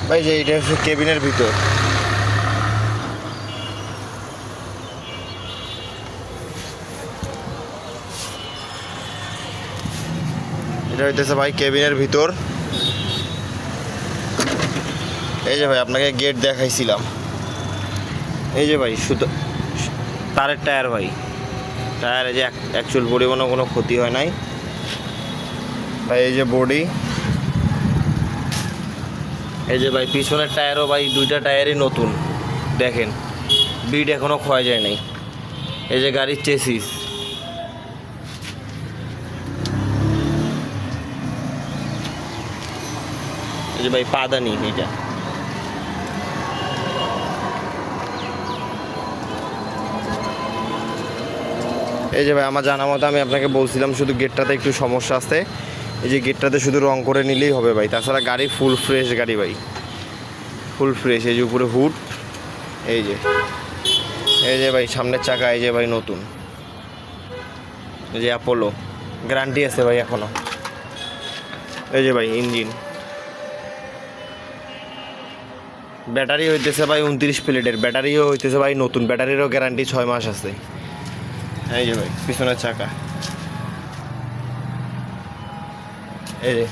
ভাই যে এটা হচ্ছে কেবিনের ভিতর। এটা হইতেছে ভাই কেবিনের ভিতর। এই যে ভাই আপনাকে গেট দেখাইছিলাম, এই যে ভাই শুধু তারের টায়ার ভাই, টায়ার এই যে অ্যাকচুয়াল পরিমাণও কোনো ক্ষতি হয় নাই ভাই। এই যে বডি, এই যে ভাই পিছনের টায়ারও ভাই দুইটা টায়ারই নতুন, দেখেন বিট এখনও ক্ষয় যায় নাই। এই যে গাড়ির চেসিস, এই যে ভাই পাদানি এইটা। এই যে ভাই আমার জানা মতো আমি আপনাকে বলছিলাম শুধু গেটটাতে একটু সমস্যা আছে, এই যে গেটটাতে শুধু রং করে নিলেই হবে ভাই। তাছাড়া গাড়ি ফুল ফ্রেশ গাড়ি ভাই, ফুল ফ্রেশ। এই যে উপরে হুড, এই যে ভাই সামনের চাকা, এই যে ভাই নতুন, এই যে অ্যাপোলো, গ্যারান্টি আছে ভাই এখনো। এই যে ভাই ইঞ্জিন, ব্যাটারি হইতেছে ভাই 29 প্লেটের, ব্যাটারিও হইতেছে ভাই নতুন, ব্যাটারিরও গ্যারান্টি 6 মাস আছে। এই যে ভাই পিছনের চাকা, এই যে